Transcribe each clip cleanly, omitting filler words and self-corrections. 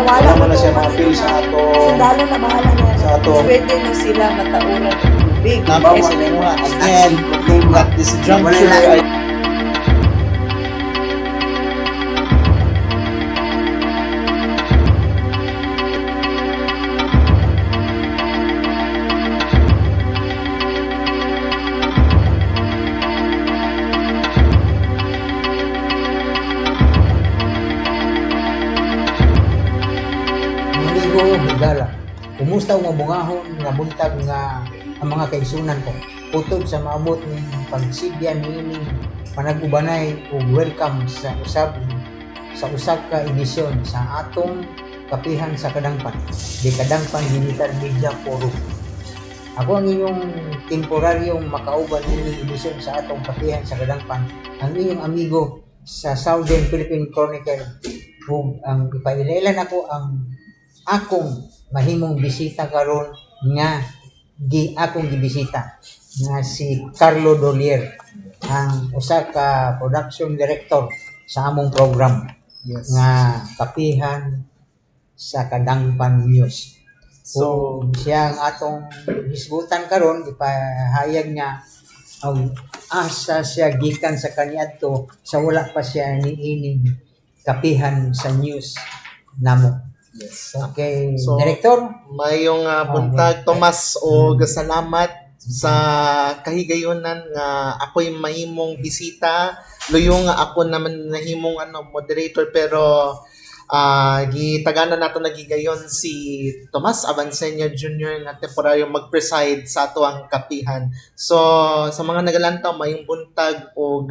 Nawala Wala man na siya ko, ma-appeal sa ato. Sundalo na bahala na. Sa ato. Pwede na sila matauran ng tubig. Nabawa Kasi na nga. Again, at this juncture, ay Amigo Higala, kumusta ang bungahon nga buntag nga ang mga kaigsunan ko? Putod sa maabot ng pagsigya niining panag-ubanay ug welcome sa usab ka edisyon sa atong kapihan sa Kadangpan, di Kadangpan Digital Media Forum. Ako ang inyong temporaryong makauban nining edisyon sa atong kapihan sa Kadangpan, ang inyong amigo sa Southern Philippine Chronicle. Ug ang ipailan ako ang akong mahimong bisita karon nga akong gibisita nga si Carlo Dolier, ang usa ka production director sa among program nga kapihan sa Kadangpan News. So siya ang atong hisgutan karon, ipahayag niya ang asa siya gikan sa kaniadto sa wala pa siya niining kapihan sa news namo. Yes. Okay, So, Director? Mayong buntag, Tomas, o gasalamat sa kahigayonan nga ako'y mahimong bisita. Luyo nga ako naman nahimong moderator, pero gitaganan nato nagigayon si Tomas Abanseño Jr. nga temporaryong mag-preside sa ato ang kapihan. So sa mga nagalantaw, mayong buntag o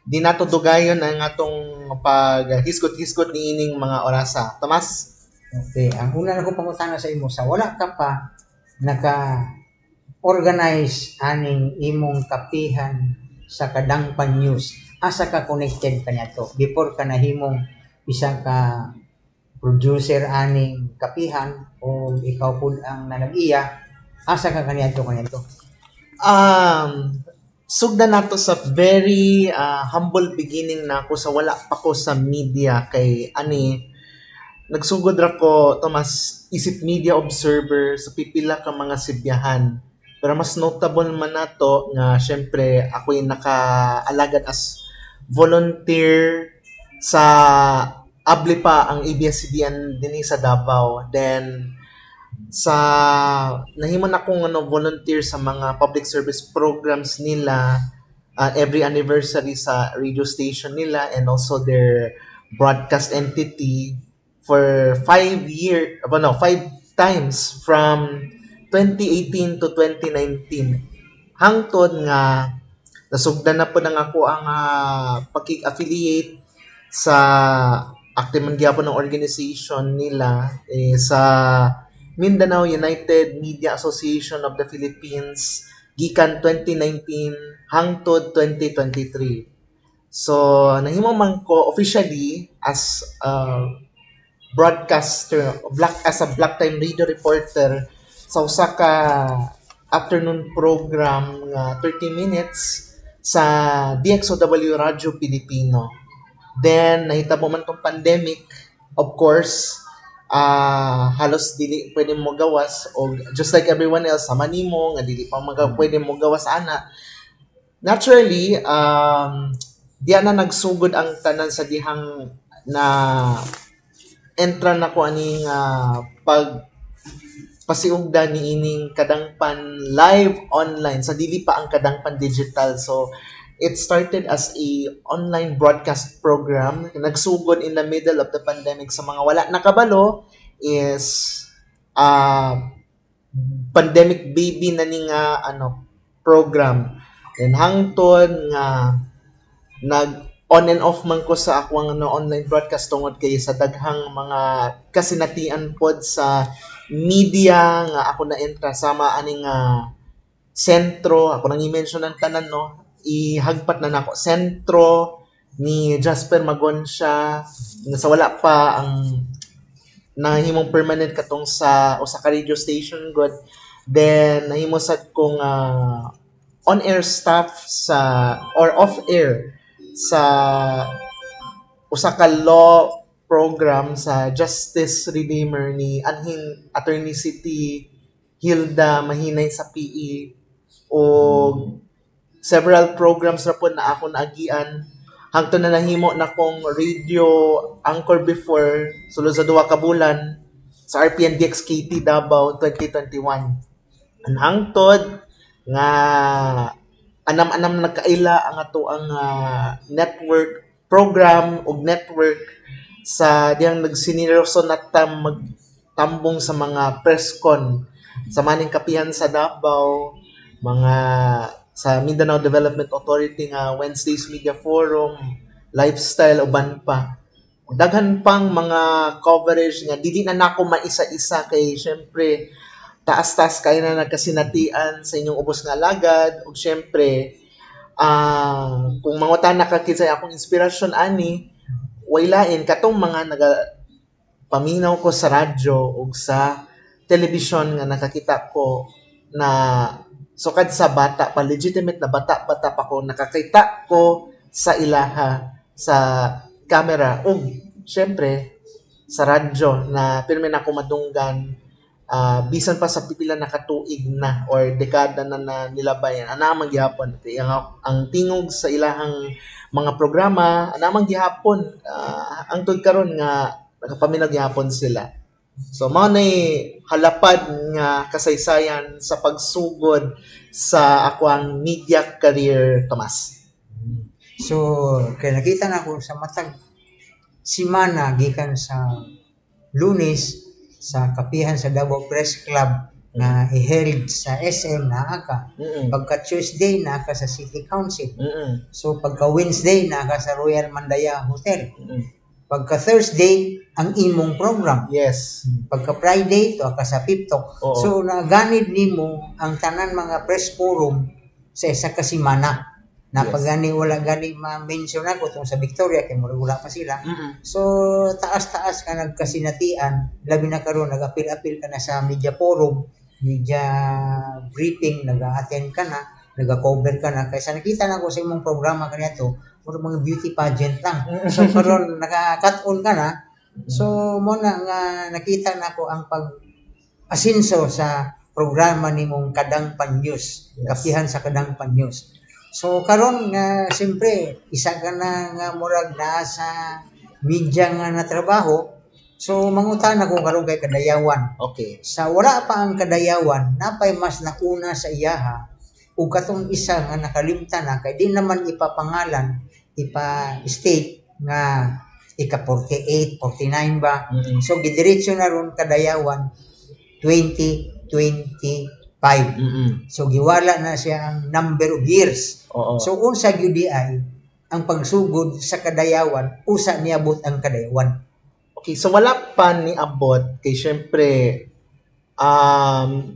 di nato dugayon ang atong pag-hisgot-hisgot ni ining mga orasa. Tomas? Okay, ang una na kong pangutana sa imo, sa wala ka pa naka-organize aning imong kapihan sa Kadangpan News, asa ka connected kaniadto before ka nahimong isa ka producer aning kapihan o ikaw pud ang nanag-iya, asa ka kaniadto? Sugda nato sa very humble beginning na ako sa wala pa ko sa media kay nagsugod ra ko, Tomas, isip media observer sa pipila ka mga sibyahan. Pero mas notable man nato nga syempre ako'y nakaalagad as volunteer sa abli pa ang ABS-CBN dinhi sa Davao. Then sa nahimon akong volunteer sa mga public service programs nila, every anniversary sa radio station nila and also their broadcast entity for 5 times from 2018 to 2019. Hangtod nga nasugdan na po ng ako ang pakig-affiliate sa active gyapon ng organization nila sa Mindanao United Media Association of the Philippines gikan 2019 hangtod 2023. So nahimo man ko officially as broadcaster, as a black time radio reporter sa usa ka afternoon program nga 30 minutes sa DXOW Radio Pilipino. Then nahitabo man tong pandemic, of course, halos dili pwede mo gawas, o just like everyone else sa manimo nga dili pa pwede mo gawas ana. Naturally, diya na nagsugod ang tanan sa dihang na entra na ko aning pag pasiugda ni ining Kadangpan live online sa dili pa ang Kadangpan digital. So it started as a online broadcast program. Nagsugod in the middle of the pandemic. Sa mga wala nakabalo is pandemic baby na ni nga program. And hangtod nga on and off man ko sa akong online broadcast tungod kay sa daghang mga kasinatian pod sa media nga ako na entra sama aning sentro. Ako nang i-mention ng tanan ihagpat na nako sentro ni Jasper Magonsya sa wala pa ang nahimong permanent katong sa usa ka radio station god. Then nahimo sad kong on-air staff sa or off-air sa usa ka law program sa Justice Redeemer ni anhing Attorney City Hilda Mahinay sa PE o several programs na po na ako naagian hangtod na nahimo na kong radio anchor before sulod sa duha ka bulan sa RPNDX KT Davao 2021. Ang hangtod nga anam-anam nagkaila ang ato ang network program ug network sa diyang nagsineryoso na magtambong sa mga presscon sa maning kapihan sa Davao, mga sa Mindanao Development Authority nga Wednesdays Media Forum, lifestyle uban pa. Daghan pang mga coverage nga dili na nako maisa-isa kay syempre taas-taas kayo na nagkasinatian sa inyong ubos nga lagad ug syempre kung mangutan na kakit sa akong inspirasyon ani wailain katong mga naga paminaw ko sa radyo ug sa television nga nakakita ko na sukad sa bata pa legitimate na bata pa ko nakakita ko sa ilaha sa camera ug syempre sa radyo na pirmi na ko madunggan bisan pa sa pipila na katuig na or dekada na nilabayan anamang gihapon ang tingog sa ilahang mga programa anamang gihapon ang tud karon nga nakapaminaw gihapon sila. So mao nay halapad nga kasaysayan sa pagsugod sa akwang media career, Tomas. So kay nakita na ko sa matag simana gikan sa Lunes sa kapihan sa Davao Press Club na i-held sa SM naa ka. Pagka Tuesday naa ka sa City Council. So pagka Wednesday naa ka sa Royal Mandaya Hotel. Pagka Thursday ang imong program. Yes. Pagka Friday to ka sa Piptok. Oo. So naganid nimo ang tanan mga press forum sa isa ka simana. Na Yes. pag gani wala gani ma-mention ako tong sa Victoria kay wala pa sila. So taas-taas ka nagkasinatian, labi na karon nag-apil-apil ka na sa media forum, media briefing, nag-attend ka na, nag-cover ka na kaysa nakita na ko sa imong programa kaniadto, mga beauty pageant lang. So karon naka-cut on ka na. So mo na nga nakita na ko ang pag-asinso sa programa nimong Kadangpan News, kapihan sa Kadangpan News. So karon nga siyempre isa ka na nga murag na sa media nga na trabaho. So mangutan ako karon kay Kadayawan. Okay. Sa wala pa ang Kadayawan, napay mas nauna sa iyaha ug katong isa nga nakalimtan na kay di naman ipapangalan, ipa-state nga ika 48, 49 ba. So gidiretso na ron Kadayawan 2025. So giwala na siya ang number of years. Oo. So unsa gyud di ay ang pagsugod sa Kadayawan, usa niabot ang Kadayawan. Okay, so wala pa ni abot kay syempre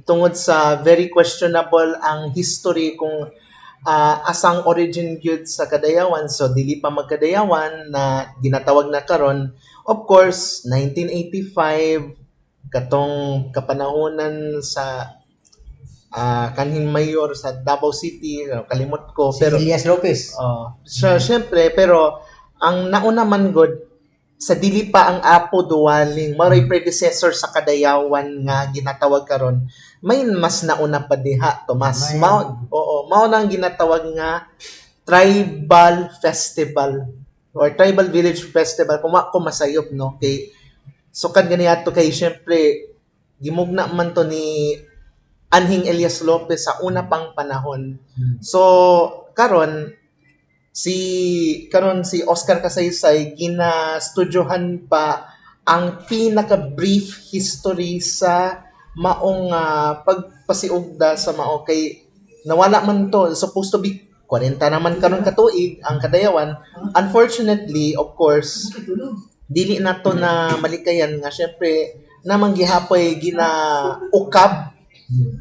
tungod sa very questionable ang history kung asang origin gyud sa Kadayawan. So dili pa magkadayawan na ginatawag na karon. Of course, 1985 katong kapanahonan sa kanhing mayor sa Davao City, kalimot ko Si Elias Lopez. syempre pero ang nauna man god sa dili pa ang Apo Duwaling maray predecessor sa Kadayawan nga ginatawag karon may mas nauna pa diha Tomas mao nang ginatawag nga tribal festival or tribal village festival kung ko masayop no kay sukad ganiadto kay syempre gimugna man to ni anhing Elias Lopez sa una pang panahon. So karon si Oscar Kasaysay ginastudyohan pa ang pinaka brief history sa maong pagpasiugda sa mao kay nawala man to supposed to be 40 naman karon katuig ang Kadayawan. Unfortunately, of course, dili na to na malikayan nga syempre namang gihapoy ginaukab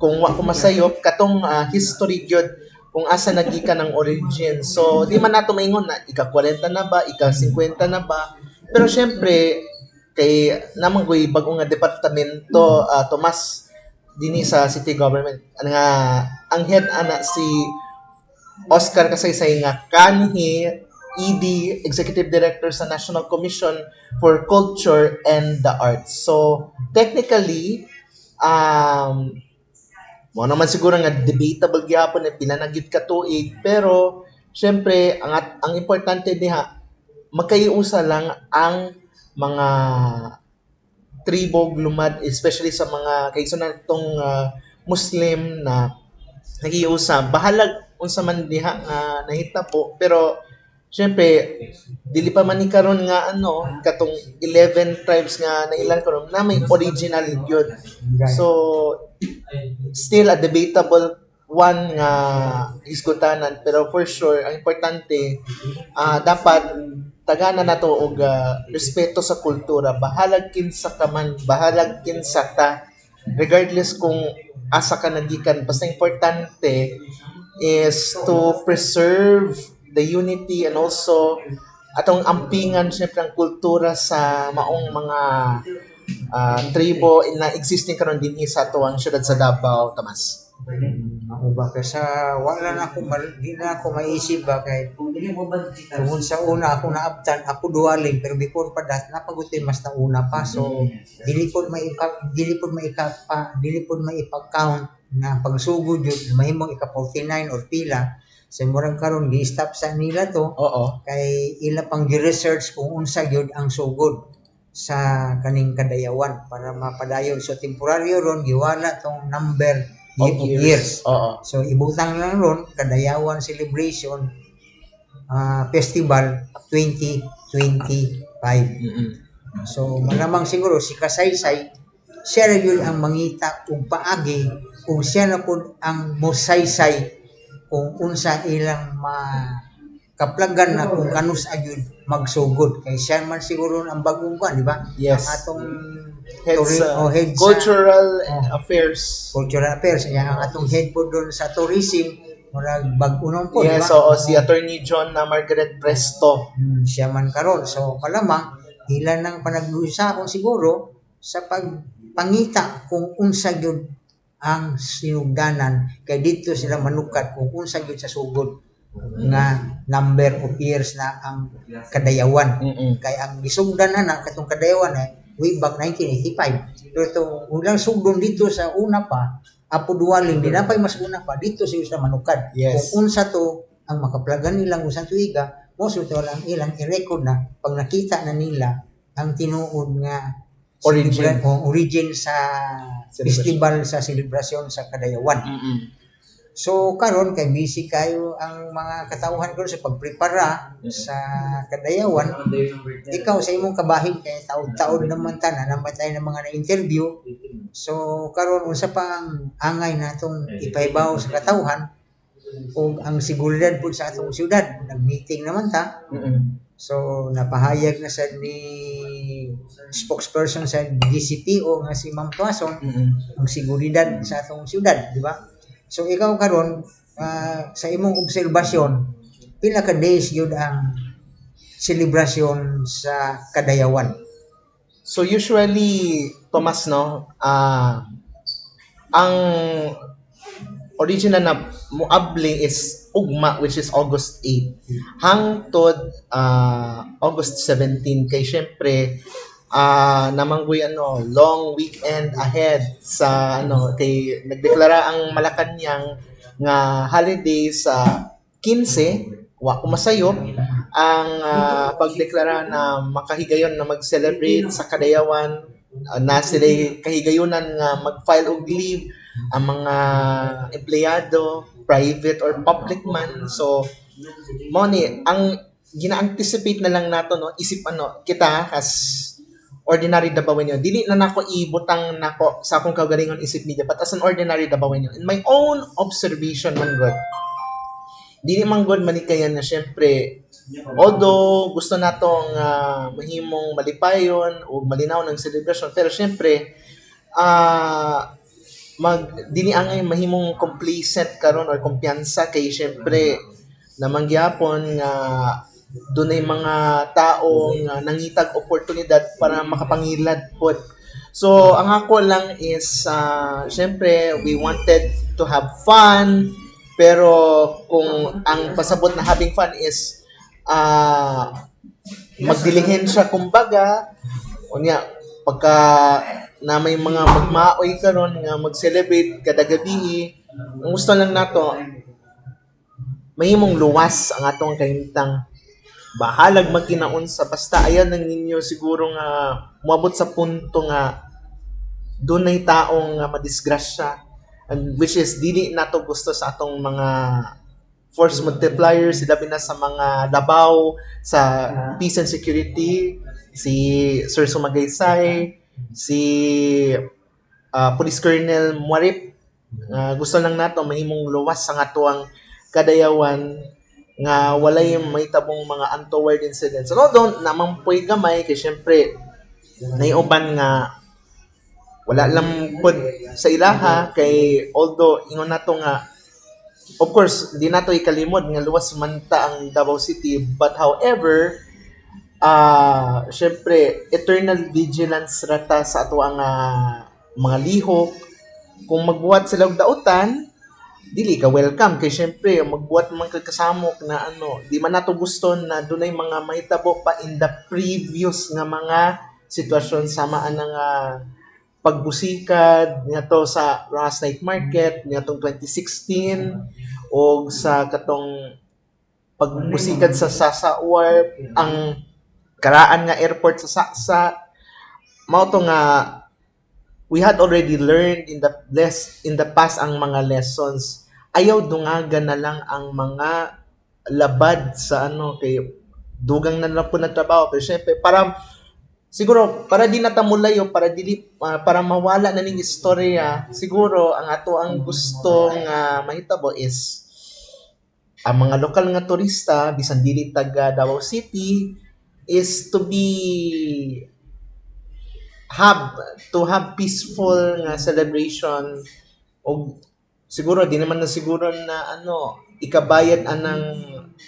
kung wa ko masayop katong history gyud kung asa nagikan ang origin. So di man nato maingon na ika 40 na ba, ika 50 na ba. Pero syempre kay namang goy bag-o nga departamento Tomas dinhi sa city government nga ang head ana si Oscar Kasaysay nga kanhi ED, Executive Director sa National Commission for Culture and the Arts. So, technically, mo naman siguro nga debatable gyapon na pinanagid ka tuig, pero syempre ang importante diha magkayusa lang ang mga tribo lumad, especially sa mga kaigsunan tong Muslim na nagiusa bahalag unsa man diha nga nahitabo, pero syempre dili pa man ni karon nga katong 11 tribes nga nailan karon na may original gyud. So still a debatable one nga isgutanan, pero for sure ang importante dapat tagana nato og respeto sa kultura, bahalag kinsa ka man, bahalag kinsa ta, regardless kung asa ka nagikan, basta importante is to preserve the unity and also atong ampingan syempre ang kultura sa maong mga tribo na existing karon dinhi sa ato ang syudad sa Davao, Tomas. Ako ba kasi wala na ako di na ako maisip ba kay tungod sa una ako naabtan ako dualing, pero before pa that napagutin mas na una pa, so dili pod maipag-count na pagsugod yun mahimong ika 49 or pila sa murang karon gi-stop sa nila to. Oo. Kay ila pang gi-research kung unsa gyud ang sugod sa kaning kadayawan para mapadayon, so temporaryo ron giwala tong number of years. Oo. So ibutang lang ron Kadayawan Celebration Festival 2025. So malamang siguro si Kasaysay siya ra gyud ang mangita kung paagi kung siya na pud ang mosaysay kung unsa ilang kaplagan na kung kanus agyud magsugod, kay siya man siguro ang bagong kan, di ba? Yes. Ang atong Head head sa cultural affairs. cultural affairs, kaya ang atong head po doon sa tourism murag bag-unong po, Yes, di ba? oo, si Attorney John na Margaret Presto. Siya man karon, so malamang ilan nang panag-uusapon siguro sa pagpangita kung unsa gyud ang sinugdanan, kay dito sila manukat kung unsa gyud sa sugod nga number of years na ang kadayawan. Kay ang gisugdanan na katong kadayawan way back 1985, pero ito ulang sugdon dito sa una pa apo duwaling di na pay mas una pa dito sila manukad. Yes. Kung unsa to ang makaplagan nilang usang tuiga, mo so to lang ilang i-record na pag nakita na nila ang tinuod nga origin sa festival sa selebrasyon sa kadayawan. So karon kay busy kayo ang mga katauhan ko sa pagprepara sa kadayawan. Ikaw sa imong kabahin kay taud-taud naman ta na namatay ng mga na-interview. So karon unsa pa ang angay natong ipaibaw sa katauhan ug ang seguridad pud sa atong syudad. Nag-meeting naman ta. So napahayag na sad ni spokesperson sa DCPO nga si Ma'am Tuason ang seguridad sa atong syudad, di ba? So ikaw karon sa imong obserbasyon, pila ka days yun ang selebrasyon sa kadayawan? So usually, Tomas, no, ang original na muabli is ugma, which is August 8 hangtod August 17, kay syempre namanggoy long weekend ahead sa kay nagdeklara ang Malacañang nga holiday sa 15 wa ko masayop ang pagdeklara na makahigayon na mag-celebrate sa kadayawan, na sila kahigayonan nga mag-file og leave ang mga empleyado, private or public man. So mo ni ang gina-anticipate na lang nato, no, isip kita as ordinary Dabawenyo, dili na nako ibutang nako sa akong kaugalingon isip media, but as an ordinary Dabawenyo, in my own observation man god, dili man god manikayan na syempre, although gusto natong mahimong malipayon o malinaw ng celebration, pero syempre dili angay mahimong complacent karon or kumpiyansa, kay syempre namangyapon nga dunay mga taong nangitag oportunidad para makapangilad pod. So ang ako lang is syempre we wanted to have fun, pero kung ang pasabot na having fun is magdilihensya kumbaga unya pagka na may mga magmaoy karon nga mag-celebrate kada gabi ang gusto lang nato mahimong luwas ang atong kahimtang bahalag magkinaunsa basta ayan ng ninyo siguro nga moabot sa punto nga dunay taong nga madisgrasya and which is dili nato gusto sa atong mga force multipliers sila na sa mga labaw sa peace and security si Sir Sumagaysay si Police Colonel Muarip gusto lang nato mahimong luwas sa atuang kadayawan nga walay mahitabong mga untoward incidents. Although naman po'y gamay kay syempre naiuban nga wala lang pod sa ilaha kay although ingon nato nga of course di nato ikalimod nga luwas man ta ang Davao City but however syempre eternal vigilance rata sa ato ang mga lihok kung magbuhat sila og dautan dili ka welcome kay syempre magbuhat man kag kasamok na di man nato gusto na dunay mga mahitabo pa in the previous nga mga sitwasyon samaan nga pagbusikad niyato sa Rojas Night Market niyatong 2016 o sa katong pagbusikad sa Sasa Wharf ang karaan nga airport sa Saksa mao to nga we had already learned in the past ang mga lessons ayaw dungagan na lang ang mga labad sa kay dugang na lang po nagtrabaho pero syempre siguro para di natamulayo para mawala na ning istorya siguro ang ato ang gusto nga mahitabo is ang mga lokal nga turista bisan dili taga Davao City is to have peaceful nga celebration o siguro di naman na siguro na ikabayad anang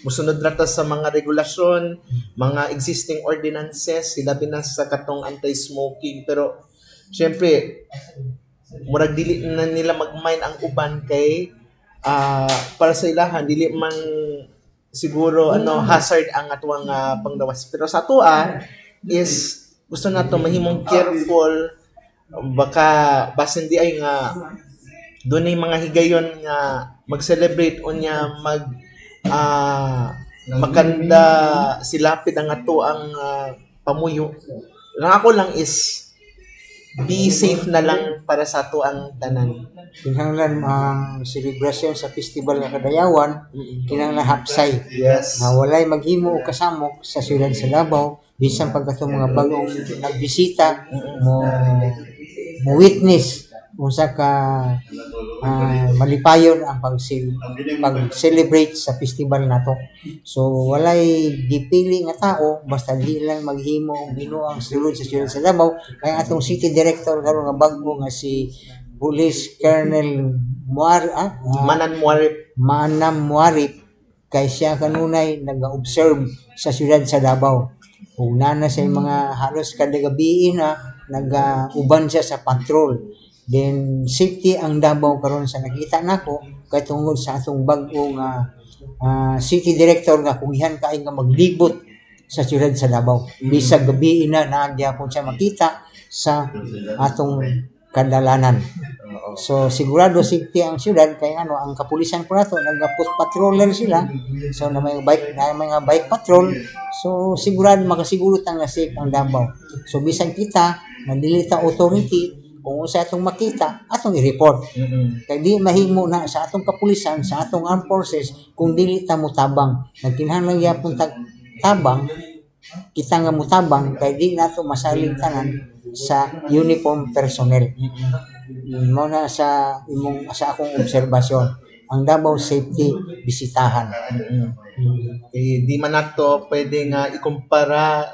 musunod rata sa mga regulasyon, mga existing ordinances, sila binas sa katong anti-smoking. Pero, syempre, murag dili na nila mag-mind ang uban kay para sa ilahan, dili man siguro hazard ang atuang pangdawas. Pero sa atua is gusto nato mahimong careful baka basin di ay nga dunay mga higayon nga mag-celebrate unya maganda silapid ang ato ang pamuyo. Ang ako lang is be safe na lang para sa ato ang tanan. Kinahanglan ang selebrasyon sa festival nga Kadayawan, kinahanglan hapsay. Yes. Na walay maghimo og kasamok sa siyudad sa Davao bisan pagkato mga bagong nagbisita mo witness unsa ka malipayon ang pag-celebrate sa festival nato. So walay gipili nga tao basta di lang maghimo og binuang sulod sa siyudad sa Davao kay atong city director karon nga baggo nga si Police Colonel Manam Muarip kay siya kanunay nag-observe sa siyudad sa Davao. Ug nana sa mga halos kada gabi na nag-uban siya sa patrol. Then safety ang Davao karon sa nakita nako kay tungod sa atong bag-o nga city director nga kungihan kay nga maglibot sa siyudad sa Davao. Bisag gabi na nagyapon siya makita sa atong kadalanan. So sigurado safety ang siyudad kay ang kapulisan po nato nagpa-patroller sila. So na may bike patrol. So sigurado makasiguro tang na safe ang Davao. So bisan kita na dili ta authority kung sa atong makita atong i-report. Kay di mahimo na sa atong kapulisan sa atong armed forces kung dili ta motabang. Nagkinahanglan gyapon tabang kita nga motabang kay di nato masalig tanan sa uniform personnel. Mo na sa akong obserbasyon ang Davao safety bisitahan. Di man nato pwede nga ikumpara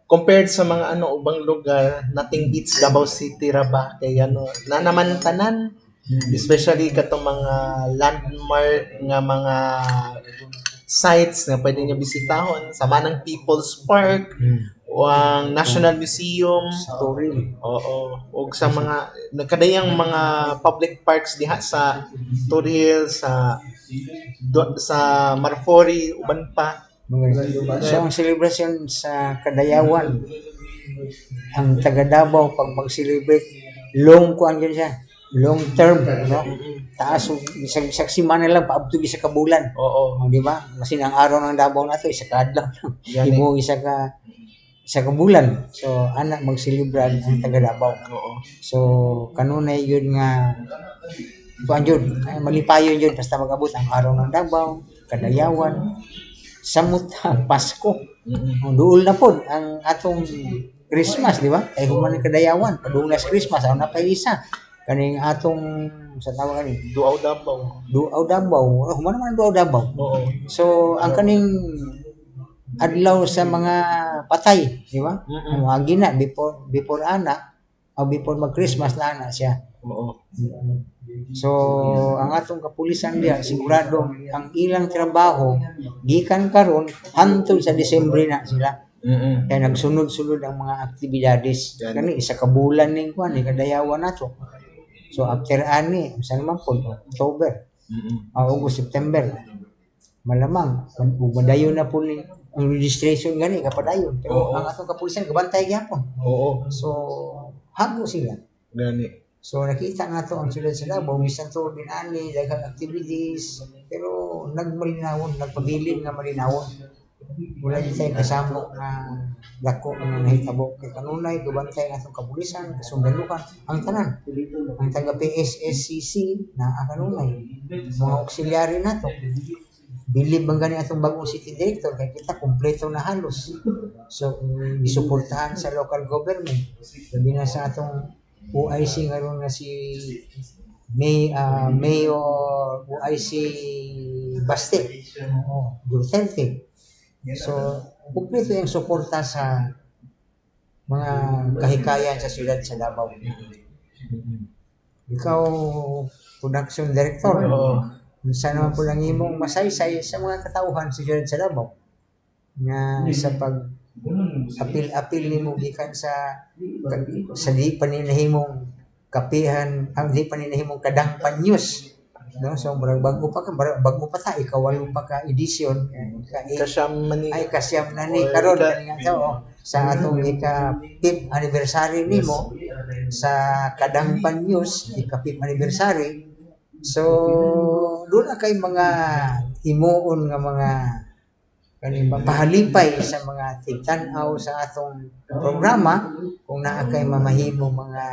compared sa mga ubang lugar, nothing beats Davao City ra ba kay na naman tanan especially katong mga landmark nga mga sites na pwede nyo bisitahon sama ng People's Park o ang National Museum o sa mga nagkadayang mga public parks diha sa Toril sa sa Marfori uban pa. So, ang celebration sa Kadayawan, ang taga Davao pag mag-celebrate, long kuan yun siya, long term, no? Taas, isang simana lang, paabto sa kabulan. Oo. O, di ba? Kasi ang araw ng Davao na to, isa ka adlaw lang. Gani. Imo isa ka bulan. So, anak mag-celebrate ang taga Davao. Oo. So, kanunay yun nga, kuan yun, malipayon yun, basta mag-abot ang araw ng Davao, Kadayawan, samot ang Pasko. Duol na po ang atong Christmas, di ba? Ay human ng Kadayawan, padulas Christmas, ang napaisa. Kaning atong, sa tawag kani, Duaw Davao. Duaw Davao, human naman Duaw Davao. Oo. So, ang kaning adlaw sa mga patay, di ba? Ang mga gina, before ana, o before mag-Christmas na ana siya. Oo. So, ang atong kapulisan diya, sigurado, ang ilang trabaho, gikan karon hantod sa Disyembre na sila. Kaya nagsunod-sunod ang mga aktibidades. Kani, isa ka bulan ning kuan, Kadayawan na to. So, after ani, saan naman po, October, August, September, malamang, madayon na po ni ang registration gani, kapadayon. Pero ang atong kapulisan, kabantay gyapon. Oo. So, hago sila. Gani. So nakita na to ang sulod sa Davao, bisan to dinani, daghang activities, pero nagmalinawon, nagpabilin nga malinawon. Wala din tayo kasama na dako nga nahitabo. Kay kanunay, gabantay na itong kapulisan, kasundalukan, ang tanan. Ang taga PSSCC na kanunay, mga auxiliary na to. Bilib bang gani atong bagong city director, kaya kita kompleto na halos. So, gisuportahan sa local government. Sabi na sa atong OIC nga ron nga si Mayor OIC Baste, Duterte. So, kumpleto yung suporta sa mga kahikayan sa siyudad sa Davao. Ikaw, production director, saan naman po lang imong masaysay sa mga katauhan sa siyudad sa Davao nga sa pag apil nimo gikan sa di paninahimong kapihan, ang di paninahimong kadangpan news, no? So bago pa ta ikawalo pa ka edisyon Kasyam man ni. ay kasyam na ni karon nga to sa atong ika 5th anniversary nimo sa kadangpan news, ika 5th anniversary. So doon na kay mga himuon nga mga kani mapahalipay sa mga tigtanaw sa atong programa kung naa kay mamahimo mga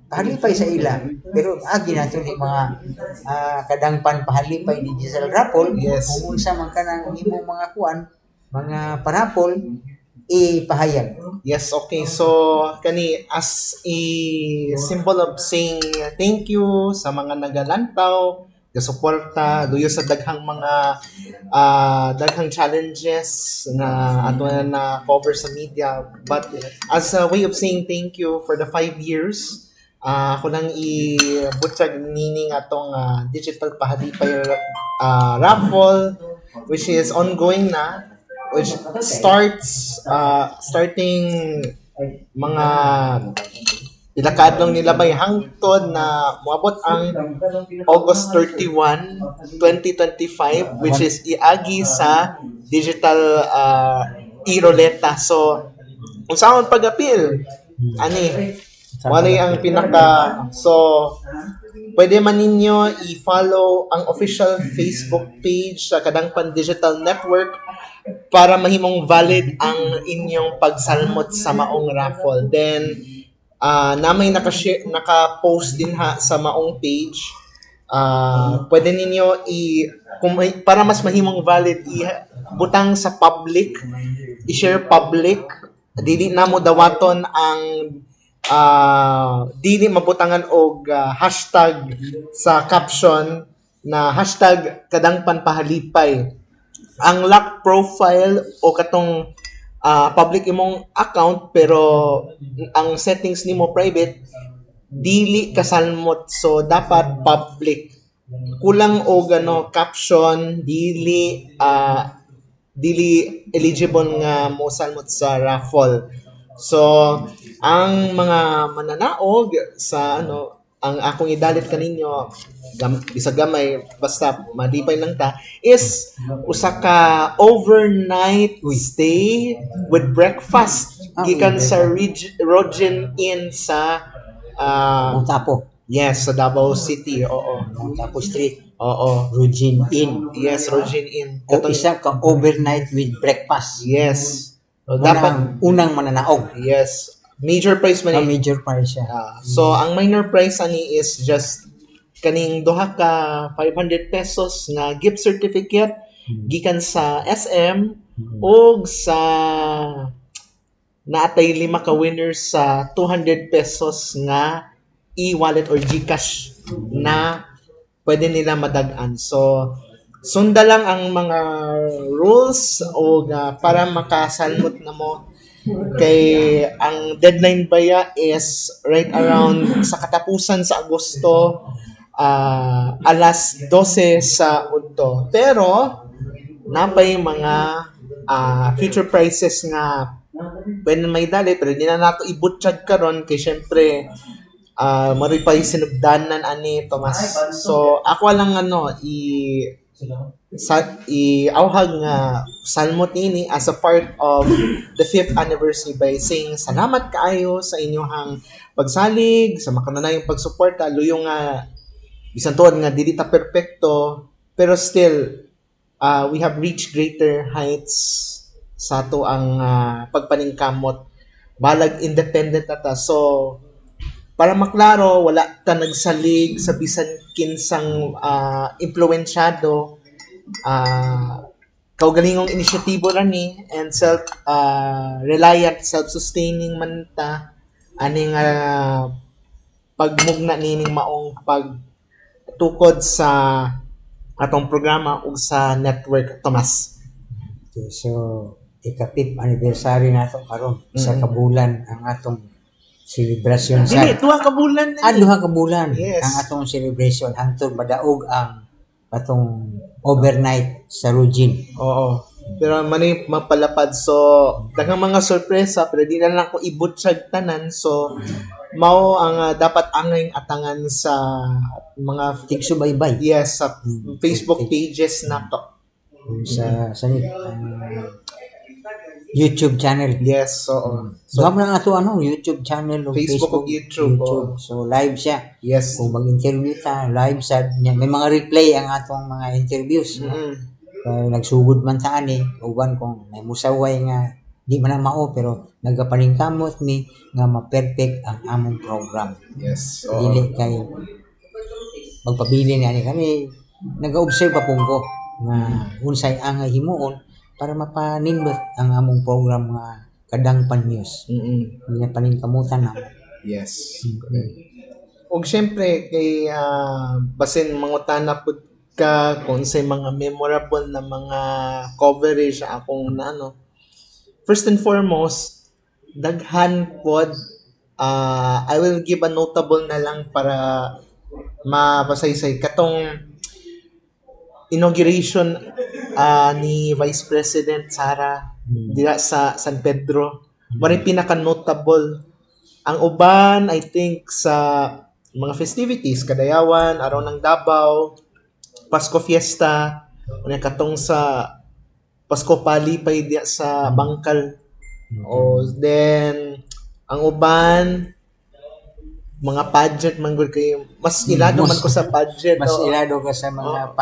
pahalipay sa ila, pero agi nato ni mga kadangpan pahalipay digital raffle. Yes. Kung unsa man kanang imong mga kuan, mga parapol ipahayag. Yes, okay. So, kani as a symbol of saying thank you sa mga nagalantaw, suporta duyo sa daghang mga daghang challenges na ato na cover sa media, but as a way of saying thank you for the 5 years, ako lang i-butchag nining atong digital pahalipay raffle, which is ongoing na, which starting mga pila ka adlaw nilabay hangtod na moabot ang August 31, 2025, which is iagi sa digital e-roleta. So, unsaon pag-apil? Ani, wala ang pinaka, so pwede man ninyo i-follow ang official Facebook page sa Kadangpan Digital Network para mahimong valid ang inyong pagsalmot sa maong raffle. Then namay naka-post din sa maong page. Pwede ninyo para mas mahimong valid butang sa public, i-share public, dili na mo dawaton ang dili mabutangan og hashtag sa caption na hashtag kadangpan pahalipay. Ang lock profile o katong public imong account pero ang settings nimo private, dili kasalmot, so dapat public. Kulang og caption, dili eligible nga mo salmot sa raffle. So ang mga mananaog sa ang akong idalit kaninyo bisag gamay basta madipay lang ta is usa ka overnight stay with breakfast gikan sa Rogen Inn sa Mount Apo. yes, sa Davao City. Oo. Mount Apo Street. Oo. Rogen Inn. Yes, Rogen Inn. O isa ka overnight with breakfast. Yes. So, dapat Unang mananaog. yes. Major price man Ang major price siya. so ang minor price ani is just kaning duha ka 500 pesos nga gift certificate gikan sa SM o sa naatay 5 ka winners sa 200 pesos nga e-wallet or GCash na pwede nila madag-an. So, sunda lang ang mga rules o para makasalmot na mo kay ang deadline baya is right around sa katapusan sa Agosto alas 12 sa udto. Pero napay mga future prices nga pwede may dali pero di na nato ibutsyag karon kay syempre maripay sinugdanan ani Tomas. So ako lang iawhag nga salmot ini as a part of the 5th anniversary by saying salamat kaayo sa inyong pagsalig, sa makananayong pagsuporta, luyong nga bisan tuod nga dili ta perpekto pero still we have reached greater heights sa to ang pagpaningkamot balag independent ata. So para maklaro, wala ta nagsalig sa bisan kinsang impluwensyado. Kaugalingong inisyatibo ra ni and self-reliant, self-sustaining man ta. Aning pagmugna nining maong pagtukod sa atong programa ug sa network, Tomas. Okay, so, ika-5th anniversary nato karon. Isa ka bulan ang atong celebration sa Dili, 2 ka bulan na ni. 2 ka bulan Yes. ang atong celebration hangtod madaog ang atong overnight sa Rogen. Oo. Pero manay mapalapad. So, daghang mga sorpresa pero di na lang ko ibutsyag tanan. So, mao ang dapat angay atangan sa mga Tigsubaybay yes sa Facebook pages na to. sa YouTube channel. Yes, so So, na ato YouTube channel o Facebook ug YouTube, So live siya. yes. Kung mag-interview ta, live sa may mga replay ang atong mga interviews. Kaya nagsugod man ta ani, uban kung may musaway nga di man na mao pero nagapaningkamot mi nga ma-perfect ang among program. Yes. Dili kay magpabili ni ani kami nag-observe pa pungko nga unsay angay himuon para mapanindot ang among program nga Kadangpan News. Hindi na paningkamutan na. Yes. Og syempre kay basin mangutana pud ka kung say mga memorable na mga coverage akong first and foremost daghan pod I will give a notable na lang para mapasaysay katong inauguration ni Vice President Sara dira sa San Pedro. Maring pinaka-notable. Ang uban, I think, sa mga festivities, Kadayawan, Araw ng Davao, Pasko Fiesta, katong sa Pasko Palipay diya sa Bangkal. Then, ang uban, mga pageant man gud kay mas ilado man ko sa pageant. Mas ilado ka sa mga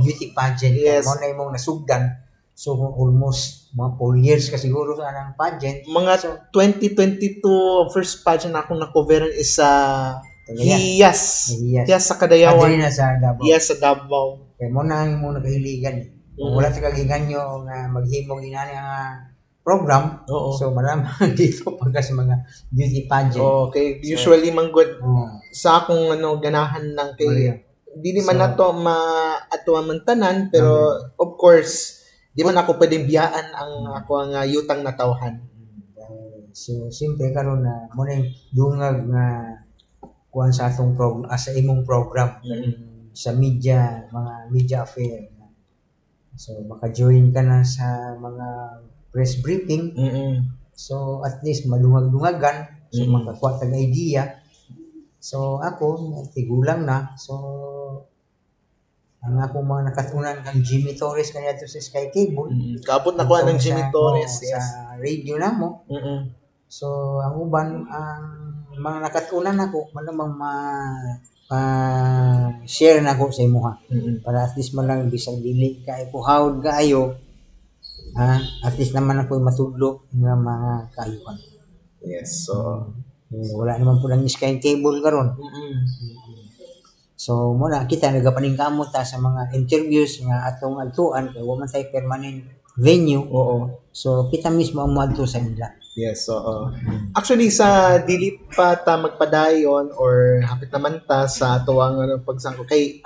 beauty pageant. Yes. Mo na imong nasugdan. So almost mga 4 years ka siguro sa anang pageant. Mga 2022 first pageant akong na-coveran is sa Hiyas. Hiyas sa Kadayawan. Adri na sa Davao. Yes, sa Davao. Kaya mo na ang muna kahiligan. Kung wala sa kagiganyo nga maghimong inani ang program, Oo. so maraming dito pagka sa mga beauty pageant. Okay, usually man good sa akong ganahan lang kay dili man nato maatuwa man tanan pero of course di man ako pwedeng biyaan ang ako ang yutang na tawhan. So simple karon na mo na yung dungag nga kuan sa atong program sa imong program sa media, mga media affair. So maka-join ka na sa mga press briefing. So at least malungag-lungagan so makakuha tag idea So ako, tigulang na. So ang akong mga nakatunan kang Jimmy Torres kanya to sa Sky Cable. Kaabot na ko ng Jimmy Torres, yes. Sa radio na mo. Mm-mm. So ang uban, ang mga nakatunan ako, malamang share na ko sa imuha. Mm-mm. Para at least man lang bisag dili kay ko hawd kaayo. At least naman ako matudlo nga mga kaayuhan. Yes, so Wala naman po lang Sky Cable karon. mm-mm. So muna kita nagapaningkamot ta sa mga interviews nga atong adtuan kay wa man tay permanent venue. Oo. So kita mismo ang moadto sa nila. Yes, so actually sa dili pa ta magpadayon or hapit naman ta sa tuwang pagsangko kay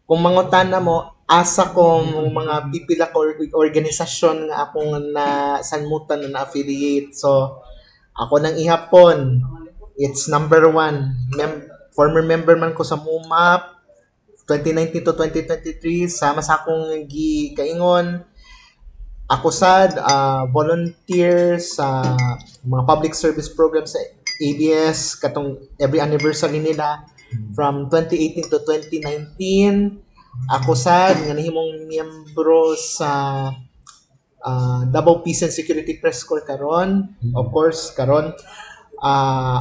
kung mangutana mo asa kong mga pipila ko organisasyon nga akong na sanmutan na affiliate. So ako nang ihapon, it's number 1. Former member man ko sa MUMAP 2019 to 2023, sama sa akong kaingon. Ako sad volunteer sa mga public service programs sa ABS katong every anniversary nila from 2018 to 2019. Ako sad nga nahimong miyembro sa Davao Peace and Security Press Corps karon. Of course karon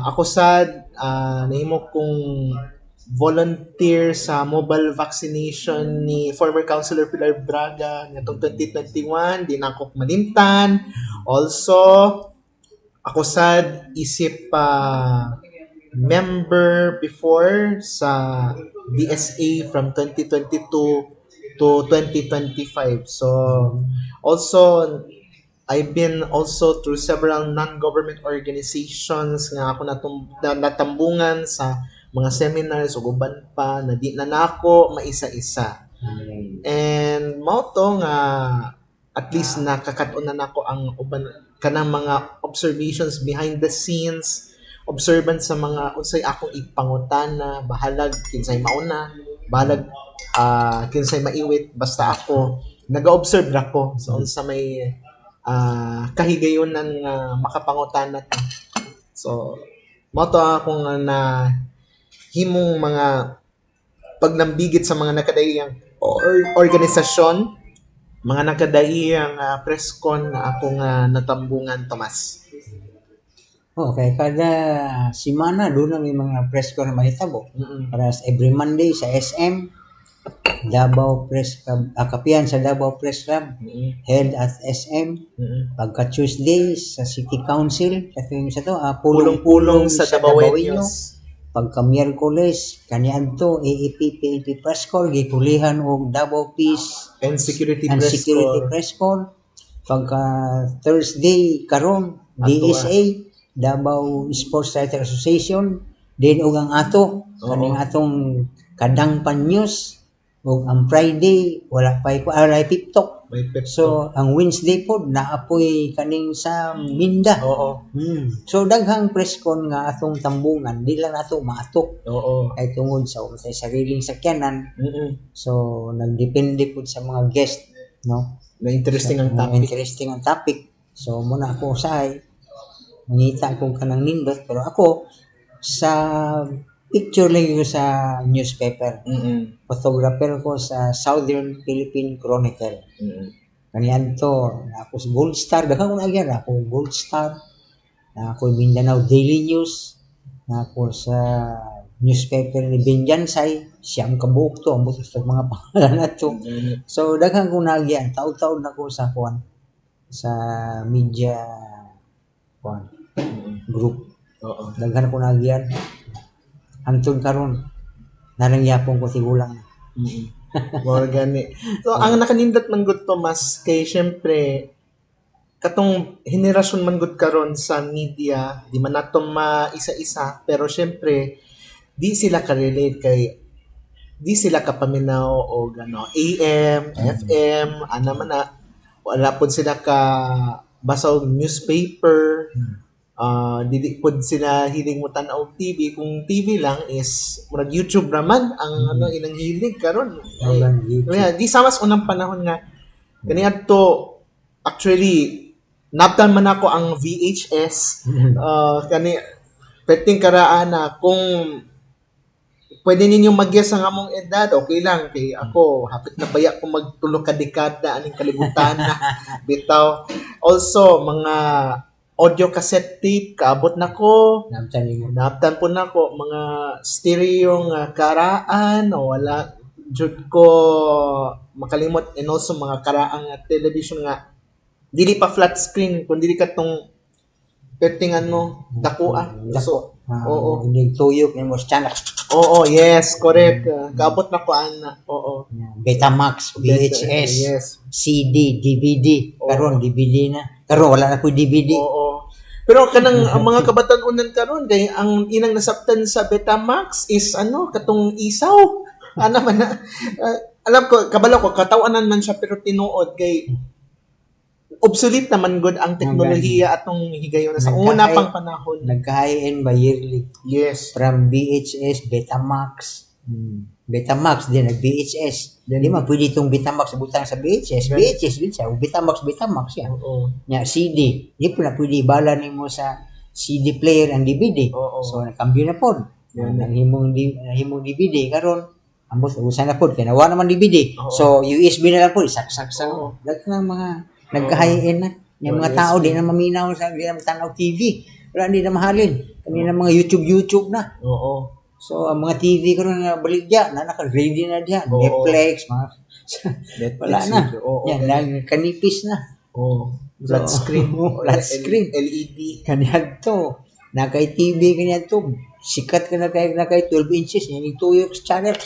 ako sad nahimo kong volunteer sa mobile vaccination ni former Councilor Pilar Braga ngatong 2021, di na ako malimtan. Also, ako sad isip member before sa DSA from 2022 to 2025. So, also I've been also through several non-government organizations nga ako natambungan sa mga seminars o uban pa na di na nako maisa-isa. And mao to nga at least nakakaton na nako ang uban kanang mga observations behind the scenes, observant sa mga unsay akong ipangutana, bahalag kinsay mauna, bahalag kinsay maiwit, basta ako naga-observe ra ko sa unsa may kahigayonan nga makapangutana ta. So mao to akong na himong mga pagnambigit sa mga nakadaiyang organisasyon, mga nakadaiyang presscon na akong natambungan, Tomas. Okay, kada semana doon ang mga press ko na mahitabo. Para every Monday sa SM, Davao Press Club, kapihan sa Davao Press Club, held at SM. Pagka Tuesday sa City Council, katong sa to, pulong-pulong sa Davaoeños. Pagka Miyerkules, kaniadto AAP PNP Press Corps gikulihan og Davao Peace and Security Press Corps. Pagka Thursday karon DSA Davao Sports Writer Association, din og ang kaning atong Kadangpan News, ug ang Friday wala pa ko TikTok. So ang Wednesday pod naapoy kaning sa Minda. So daghang presscon nga atong tambungan, di lang nato maatok. Kay tungod sa unsay sariling sakyanan. So nagdepende pod sa mga guest, no? Na interesting ang topic. So muna ako usahay mangita kung kanang nindot, pero ako sa picture lang ko sa newspaper. Photographer ko sa Southern Philippine Chronicle. Kaniadto ako sa Gold Star, daghang ko nagyan ako Gold Star, ako Mindanao Daily News, ako sa newspaper ni Binjansay, siyam ka buok to, ang butos mga pangalan na to. So daghang ko nagyan, taon-taon na ko sa sa media group. Daghan ko nagyan. Hangtod karon narangyapon ko tigulang. More gani. So ang nakanindot man gud Tomas kay syempre katong henerasyon man gud karon sa media, di man nato maisa-isa, pero syempre di sila ka-relate kay di sila kapaminaw o AM, FM, ana man na wala pod sila ka basa og newspaper. Dili pod sila hiling mo tan-aw TV. Kung TV lang is murag YouTube raman ang ilang hilig karon. Di sa mas unang panahon nga kaniadto actually naptan man ako ang VHS Perting karaan na kung pwede ninyong mag-guess ang among edad, okay lang. Kay ako, hapit na baya ko magtulo ka dekada aning kalibutan na bitaw. Also, mga audio cassette tape, kaabot na ko. Namtan mo. Naptan po na ko, mga stereo nga karaan, o wala, jud ko makalimot, and also mga karaang nga television nga, dili pa flat screen, kung dili ka tong perting dakua. So, oo. Hindi tuyok ni mo sa channel. Oo, yes, correct. Kaabot na ko ana. Oo. Betamax, VHS, Yes. CD, DVD. Oo. Karon DVD na. Karon wala na po DVD. Oo. Pero kanang ang mga kabatan-unan karon kay ang inang nasabtan sa Betamax is katong isaw. Ano man na alam ko kabalo ko katawanan man siya pero tinuod kay obsolete naman good ang teknolohiya atong higayon na sa una pang panahon. Nagka-high-end ba yearly? Yes. From VHS, Betamax. Betamax din nag-VHS. Di man pwede itong Betamax butang sa VHS. VHS din siya. Betamax yan. Oo. Nya CD. Di po na pwede bala nimo sa CD player ang DVD. Oo. So nakambyo na pod. Nahimong DVD karon ambos usan na pod kay nawa naman DVD. Oo. So USB na lang pod saksak sa Oo. ng mga nagka-high-end na. Yung mga tao di na maminaw sa di na tanaw TV. Wala di na mahalin. Kanina mga YouTube na. Oo. So ang mga TV karon nga baligya na naka-ready na diyan. Oo. Netflix mga wala na. Oo. Yan lang kanipis na. Oo. Flat screen. Flat screen. LED. Kanyan to. Nakay TV kanyan to. Sikat ka na kay 12 inches. Yan yung tuyok sa channel.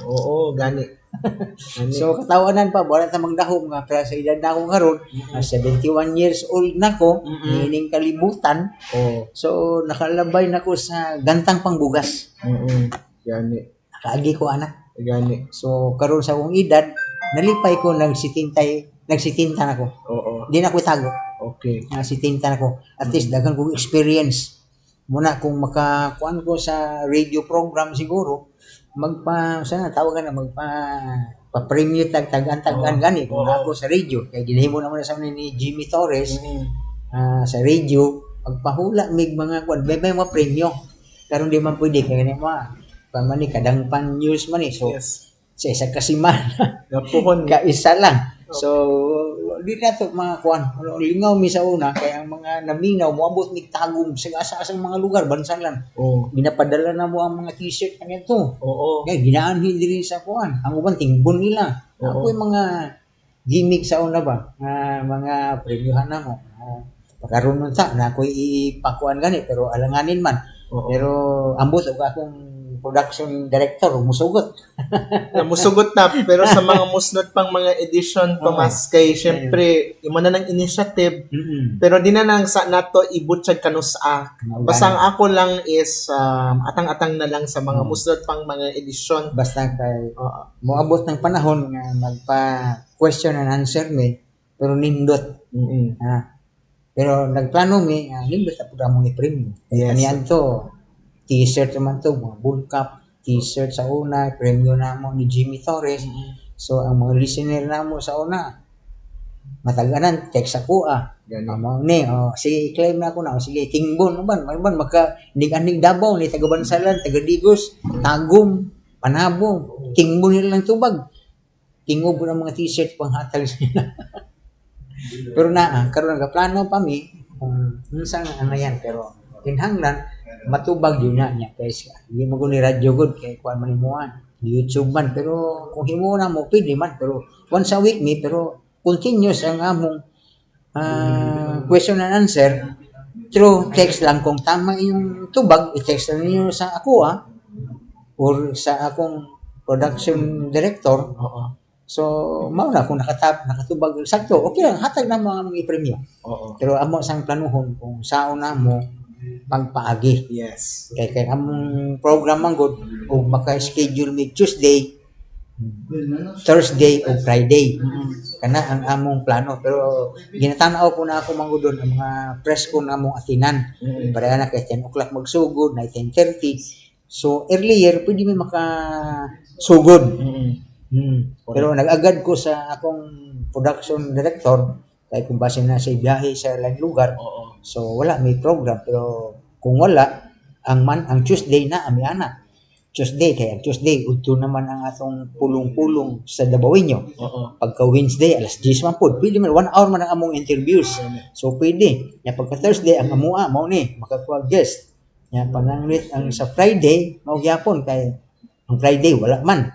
Oo, gani. So katawanan pa. Wala ta magdahom nga. Pero sa edad na akong karon 71 years old na ko. Nining kalibutan. Oo. So nakalabay na ko sa gantang pangbugas. Gani. Nakaagi ko anak. Gani. So karon sa akong edad, nalipay ko nagsitinta na ko. Oo. Di na ko tago. Okay. Nagsitinta na ko. At least daghan kong experience. Muna kung makakuan ko sa radio program siguro, sana tawagan na pa-premium tag-tagan gani kung ako sa radio. Kaya ginahimo naman sa ni Jimmy Torres sa radio, pagpahula mig mga kuan, may mga premyo. Karon di man pwede kay ni mo. Pamani kadang pan news man so Yes. sa isa kasimana Napuhon. kaisa lang. So di na to mga kuan. Lingaw mi sa una kaya ang mga naminaw moabot mig tagom sa asa-asang mga lugar bansalan. Oo. Ginapadala na mo ang mga t-shirt kanito. Oo. Kaya ginaanhin diri sa kuan. Ang uban tingbon nila. Oo. Ako yung mga gimmick sa una ba mga premyohan na mo. Pagkaroon nun na ako'y ipakuan gani pero alanganin man. Oo. Pero ambot og akong production director musugot. Musugot na pero sa mga musnot pang mga edition pa mas kay syempre imo na ng initiative pero di na nang sa nato ibutyag kanusa. Basta ang ako lang is atang-atang na lang sa mga musnot pang mga edisyon. Basta kay moabot ng panahon nga magpa question and answer mi pero nindot. Pero nagplano mi nindot sa pud among i-premium. Yes. Kaniyan to t-shirt naman to, mga bull cap, t-shirt sa una, premium na mo ni Jimmy Torres. So, ang mga listener na mo sa una, mataganan, text ako sige, i-claim na ako na, sige, tingbon, man, maka-nig-anig Davao, ni Tagabansalan, Tagadigos, Tagum, Panabo, tingbon nila lang tubag. Tingob po ng mga t-shirt pang hatag sila. Pero karon nagplano pa mi, kung minsan yan, pero kinhanglan, matubag yun niya guys hindi mo ni radyo good kay kuan man mo YouTube man pero kung himo na mo pwede man pero once a week pero continuous ang among question and answer through text lang kung tama yung tubag i-text na niyo sa ako or sa akong production director. So mao na kung nakatubag sakto okay lang hatag na mga i-premium. Pero amo sang planuhon kung saon na mo pagpaagi. Yes. Kay among program man good ug maka-schedule mi Tuesday, Thursday ug Friday. Kana ang among plano pero ginatanaw ko na ako mangudon ang mga press ko na among atinan. Para na kay 10 o'clock magsugod na 10:30. So earlier pwede mi sugod. Pero nag-agad ko sa akong production director kay kung base na sa biyahe sa ilang lugar. So wala may program pero kung wala ang Tuesday na amiana. Tuesday kaya Tuesday udto naman ang atong pulong-pulong sa Dabawenyo. Oo. Pagka Wednesday alas 10 man pud pwede man 1 hour man ang among interviews. So pwede. Ya pagka Thursday ang amua mao ni makakuha guest. Ya pananglit ang sa Friday mao gyapon kay ang Friday wala man.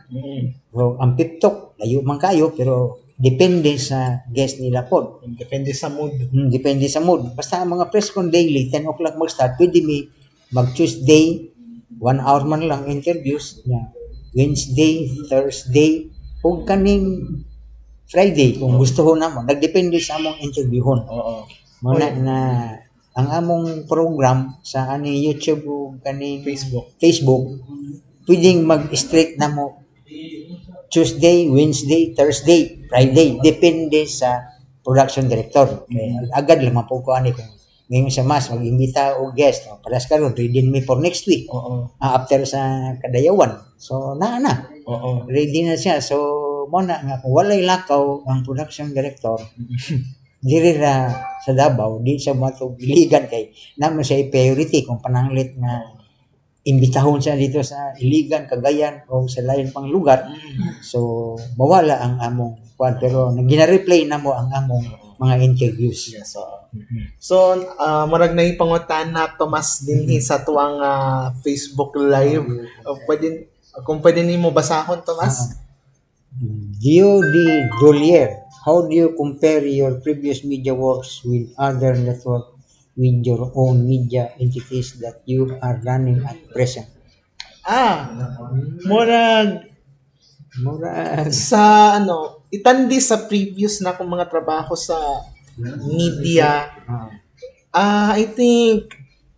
So ang TikTok layo man kayo pero depende sa guest nila pod. Depende sa mood. Depende sa mood. Basta ang mga press con daily 10 o'clock mag-start pwede mi mag Tuesday 1 hour man lang interviews na Wednesday, Thursday ug kaning Friday kung gusto ho namo nagdepende sa among interviewhon. Oo. Muna na ang among program sa ani YouTube ug kaning Facebook pwedeng mag-straight namo Tuesday, Wednesday, Thursday, Friday depende sa production director. Kaya agad lang po ko ani kung ngayon sa mas mag-imbita o guest paras karon ready me for next week. Oo. After sa kadayawan. So na. Oo. Ready na siya. So mo na nga kung walay lakaw ang production director diri ra sa Davao di siya matog iligan kay namo siya priority kung pananglit nga imbitahon siya dito sa Iligan, Cagayan o sa lain pang lugar. So mawala ang among kwan pero gina-replay namo ang among mga interviews. Yes. So, marag na ipangutan na Tomas dinhi sa tuwang Facebook Live. Kung pwede nimo basahon Tomas. Gio D. Dolier, how do you compare your previous media works with other network with your own media entities that you are running at present? Murag Mura sa itandi sa previous na akong mga trabaho sa media. I think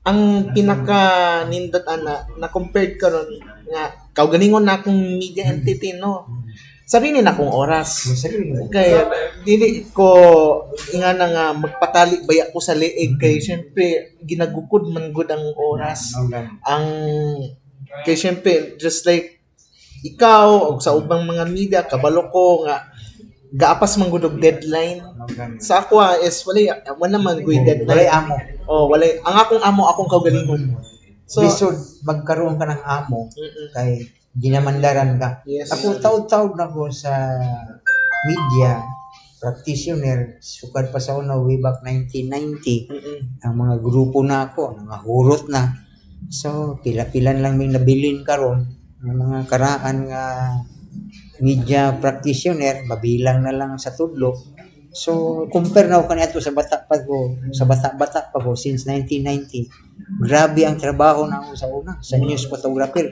ang pinaka nindot na compared karon nga kaugalingon na akong media entity sarili na akong oras. Kaya dili ko nga nga magpatali baya ko sa leeg kay syempre ginagukod man gud ang oras. Ang kay syempre just like ikaw o sa ubang mga media kabalo ko nga gaapas man gud og deadline. Sa ako is wala man gud deadline. walay amo. Walay ang akong amo akong kaugalingon. So Bisod magkaroon ka ng amo kay ginamandaran ka. Yes. Ako taud-taud na ko sa media practitioner sukad pa sa una way back 1990 ang mga grupo na ako nangahurot na. So pila-pilan lang may nabilin karon ng mga karaan nga media practitioner mabilang na lang sa tudlo. So compare na ko kaniadto sa bata pa ko since 1990. Grabe ang trabaho na ako sa una sa news photographer.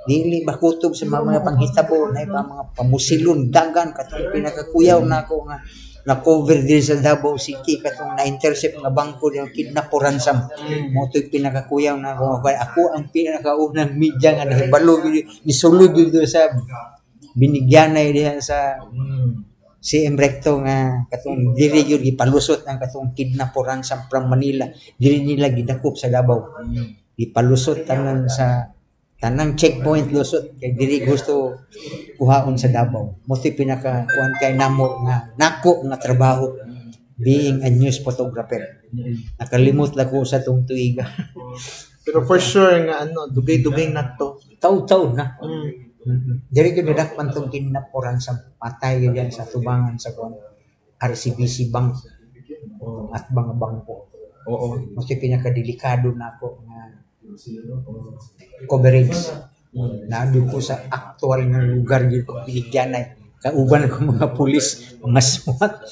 Dili ba kutob sa mga panghitabo na mga pamusilon dagan katong pinakakuyaw na ako nga na cover din sa Davao City katong na-intercept nga bangko yung kidnap o ransom. Mo to'y pinakakuyaw na ako ang pinakaunang media nga nahibalo ni sulod dito sa binigyanay diha sa CM Recto nga katong diri gyud gipalusot ang katong kidnap o ransom from Manila diri nila gidakop sa Davao gipalusot tanan sa tanang checkpoint lusot kay diri gusto kuhaon sa Davao mo ti pinaka kuan kay namo nga nako nga trabaho being a news photographer nakalimot la ko sa tong tuiga pero for sure nga dugay-dugay na to taud-taud na diri gyud nadakpan tong kidnap o ransom patay gyud yan sa tubangan sa kuan RCBC Bank at mga bangko. Mas pinakadelikado na ako nga coverage na ko sa actual nga lugar gyud ko binigyanay kauban ako mga pulis mga SWAT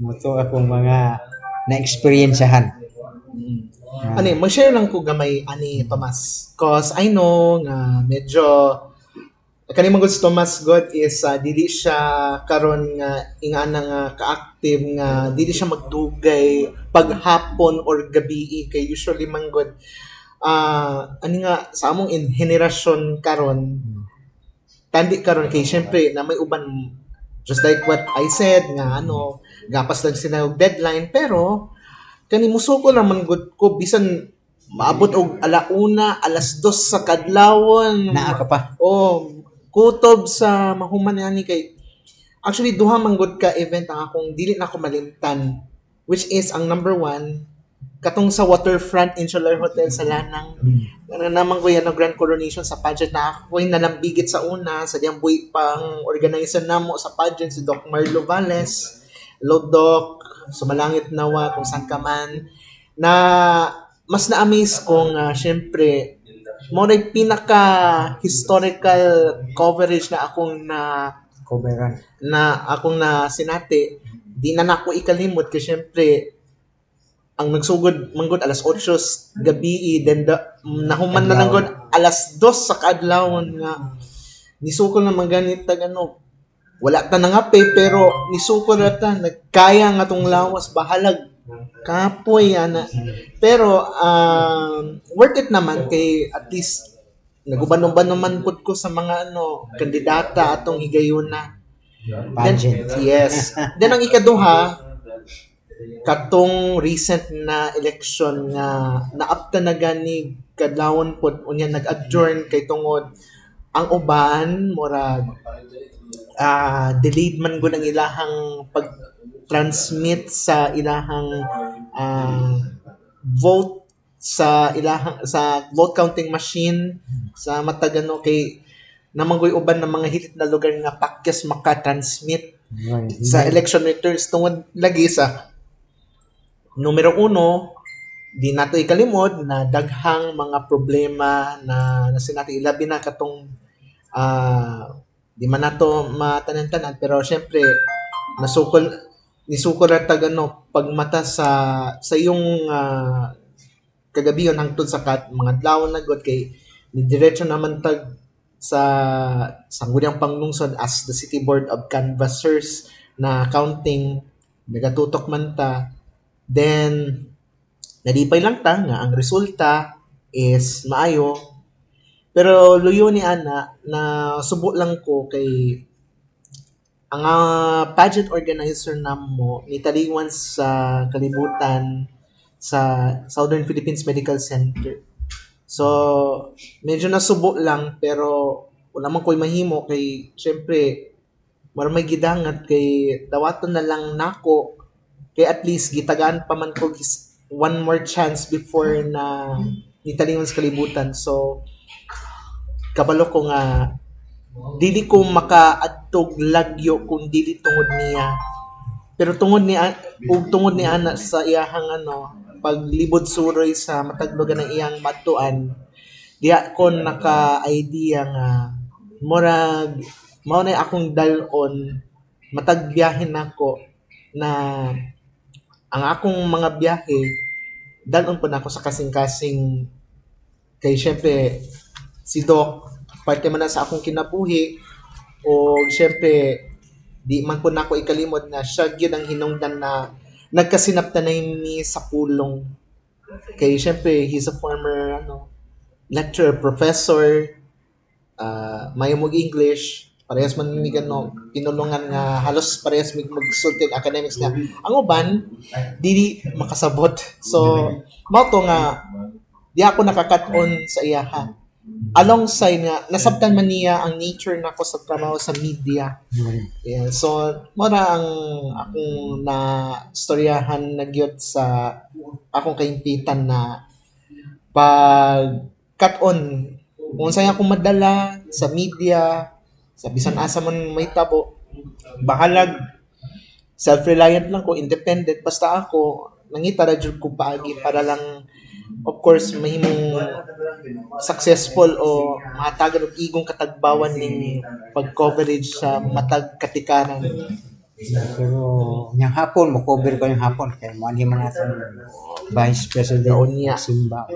mo to akong mga na-experiencehan. Mag-share lang ko gamay Tomas cause I know nga medyo kani man gud si Tomas God is dili siya karon nga ingana nga ka-active nga dili siya magdugay paghapon or gabi kay usually man gud nga sa among henerasyon karon tandi karon kay syempre na may uban just like what I said nga gapas lang sila og deadline pero kani musuko naman gud ko bisan maabot og alauna, alas 2 sa kadlawon Naa ka pa. Kutob sa mahuman ani kay actually duha man gud ka event ang akong dili na ko malimtan which is ang number 1 katong sa Waterfront Insular Hotel sa Lanang. Ano naman ko yan ang grand coronation sa pageant na ako'y nalambigit sa una. Sa diyang buhay pang organizer namo sa pageant si Doc Marlo Valles. Hello Doc, sumalangit nawa kung saan ka man. Na mas na-amaze ko nga syempre mo rin pinaka-historical coverage na Coveran. akong na sinati. Di na nako ikalimot kasi syempre ang nagsugod manggod alas 8 gabi then nahuman na lang gud alas 2 sa kaadlawon nga nisukol na manganit tag ano wala ta nangape pero nisukol na ta nagkaya nga tong lawas bahalag kapoy ana pero worth it naman kay at least nagubanon naman pud ko sa mga kandidata atong higayuna. Pageant. Yes. Then ang ikaduha, katong recent na election nga naapta na gani kadlawon pod unya nag-adjourn kay tungod ang uban murag delayed man gud ang ilahang pag-transmit sa ilahang vote sa vote counting machine sa matag kay namanggoy uban ng mga hilit na lugar nga pakyas maka-transmit sa election returns tungod lagi sa numero 1 di nato ikalimod na daghang mga problema na sinati ilabi na katong di man nato matanan-tanan pero syempre nisukol ra tag pagmata sa iyong kagabiyon hangtod sa mga adlaw na god kay ni diretso naman tag sa sangguniang panglungsod as the City Board of Canvassers na counting nagatutok man ta then nalipay lang ta nga ang resulta is maayo pero luyo ni ana na subo lang ko kay ang pageant organizer namo ni talingwan sa kalibutan sa Southern Philippines Medical Center. So, medyo nasubo lang pero wala man ko'y mahimo kay syempre may gidangat kay dawaton na lang nako kay at least gitagaan pa man ko one more chance before na nitalingon sa kalibutan. So, kabalo ko nga dili ko makaadtog lagyo kung dili tungod niya. Pero tungod ni ana sa iyahang paglibod suroy sa mataglogan ng iyang matuan, diya ko naka-idea nga murag mao na akong dalon matagbiyahin nako na ang akong mga biyahe dalon po nako sa kasing-kasing kay syempre si Doc parte man na sa akong kinabuhi o syempre di man po nako ikalimod na siya gyud ang hinungdan na nagkasinaptanay ni sa pulong kay syempre he's a former lecturer professor mayamog English parehas man mi pinulungan nga halos parehas mi magsulti academics nga ang uban dili makasabot so mao to nga di ako nakakat-on sa iyaha alongside nga nasabtan man niya ang nature nako sa trabaho sa media. Yeah, so mora ang akong na storyahan nagyot sa akong kaimpitan na pag cut on unsay akong madala sa media sa bisan asa man may tabo bahalag self-reliant lang ko independent basta ako nangita ra jud ko paagi para lang of course mahimong successful o matagan og igong katagbawan ning pag-coverage sa matag katikanan. Pero yung hapon, mo-cover ko yung hapon. Kaya mali man natin Vice President niya. Simba.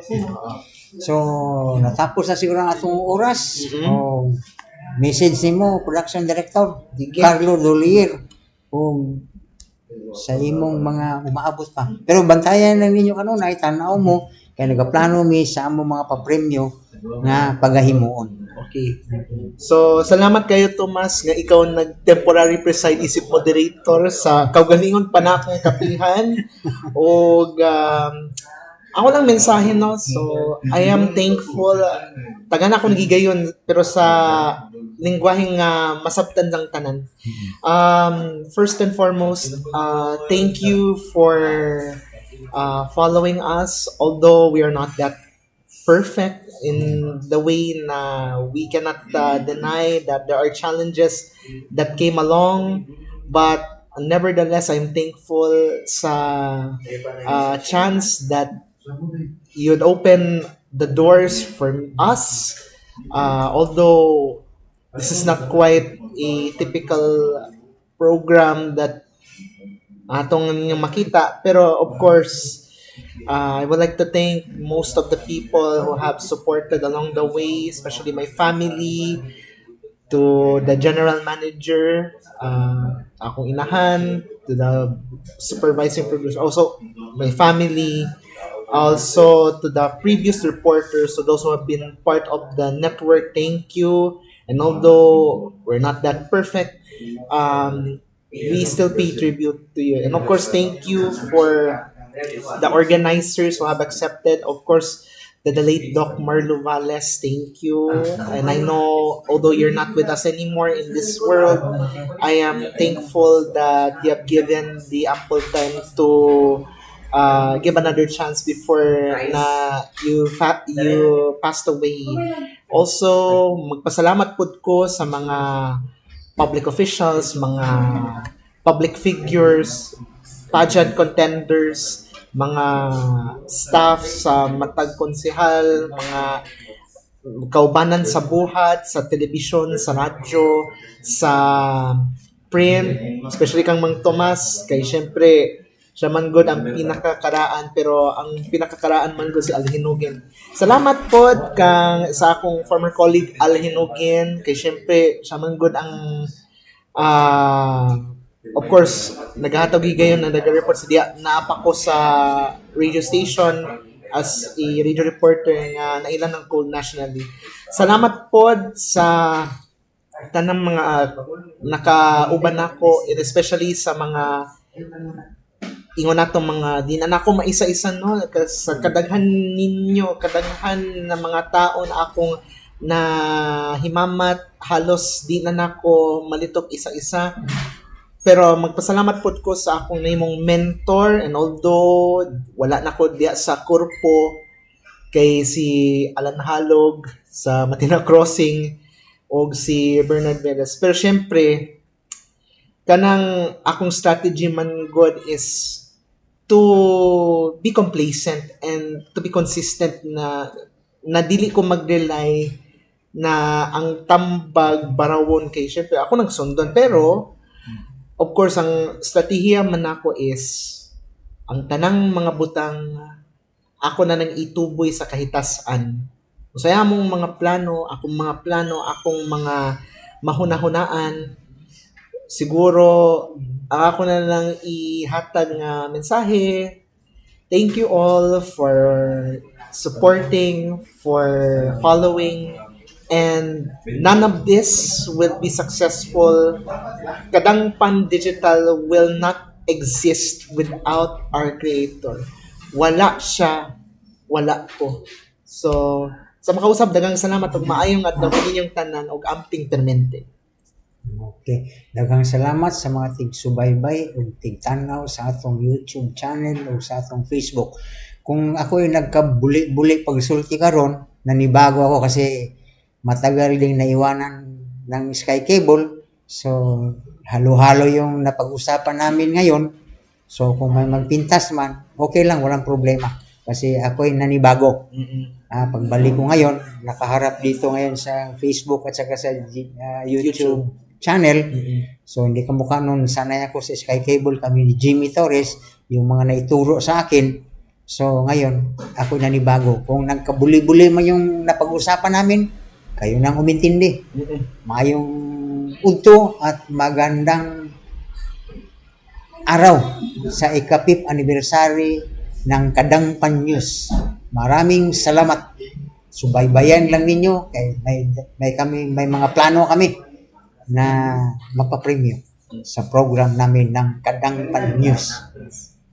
So, natapos na siguro ang atong oras. O, message ni mo, Production Director, Carlo Dolier. O, sa imong mga umaabot pa. Pero bantayan lang ninyo kanuna, itanaw mo, kaya nagaplano mi sa among mga papremyo nga pagahimuon. Okay. So, salamat kayo Tomas nga ikaw nag-temporary preside isip moderator sa kaugalingon pa na akong kapihan. O ako lang mensahe no. So, I am thankful. Tagan ako nagigayon pero sa lingwaheng masabtan lang tanan. First and foremost, thank you for following us, although we are not that perfect in the way na we cannot deny that there are challenges that came along, but nevertheless I'm thankful sa chance that you'd open the doors for us, although this is not quite a typical program that atong ninyong makita, pero of course I would like to thank most of the people who have supported along the way, especially my family, to the general manager, akong inahan, to the supervising producer, also my family, also to the previous reporters, to those who have been part of the network, thank you. And although we're not that perfect, we still pay tribute to you. And of course, thank you for the organizers who have accepted. Of course, the late Doc Marlo Valles, thank you. And I know, although you're not with us anymore in this world, I am thankful that you have given the ample time to give another chance before na you passed away. Also, magpasalamat pud ko sa mga public officials, mga public figures, pageant contenders, mga staff sa matag konsehal, mga kaubanan sa buhat, sa telebisyon, sa radyo, sa print, especially kang Mang Tomas, kay syempre siya man good ang pinakakaraan, pero ang pinakakaraan man good si Al Hinugin. Salamat po kang sa akong former colleague Al Hinugin, kay syempre siya man good ang of course, naghatag gayon na nag-report sa diya. Naapa ko sa radio station as a radio reporter nga nailan ng call nationally. Salamat po sa tanang mga nakauban ako, and especially sa mga ingon natong mga di na ako maisa-isa no sa kadaghan ninyo, kadaghan na mga tao na akong na himamat, halos di na nako malitok isa-isa. Pero magpasalamat po ko sa akong namong mentor, and although wala na ko diya sa korpo, kay si Alan Halog sa Matina Crossing o si Bernard Vegas. Pero syempre, kanang akong strategy man God is to be complacent and to be consistent na dili ko mag-rely na ang tambag barawon kay syempre ako nagsundon, pero of course, ang strategiya man ako is ang tanang mga butang ako na nang ituboy sa kahitasan. Usaya mong mga plano, akong mga mahunahunaan, siguro ako na lang ihatag nga mensahe. Thank you all for supporting, for following, and none of this will be successful. Kadangpan Digital will not exist without our creator. Wala siya, wala ko. So, sa makausap, dagang salamat ug maayong at inyong tanan og amping permente. Okay. Daghang salamat sa mga tig-subaybay ug tig-tanaw sa atong YouTube channel o sa atong Facebook. Kung ako yung nagkabuli-buli pagsulti karon, nanibago ako kasi matagal ding naiwanan ng Sky Cable. So, halo-halo yung napag-usapan namin ngayon. So, kung may magpintas man, okay lang, walang problema. Kasi ako'y nanibago. Pagbalik ko ngayon, nakaharap dito ngayon sa Facebook at saka sa YouTube channel. So, hindi kamukha nun. Sanay ako sa Sky Cable, kami ni Jimmy Torres, yung mga naituro sa akin. So, ngayon, ako'y nanibago. Kung nagkabuli-buli man yung napag-usapan namin, kayo nang umintindi. Mayong udto at magandang araw sa ika-5th anniversary ng Kadangpan News. Maraming salamat. Subaybayan lang ninyo kay may mga plano kami na magpa-premium sa program namin ng Kadangpan News.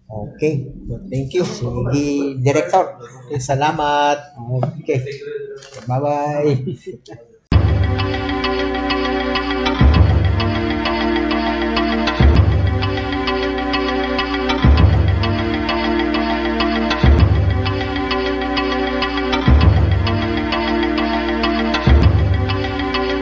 Okay. Thank you. Sige, Director. Salamat. Okay. Bye-bye.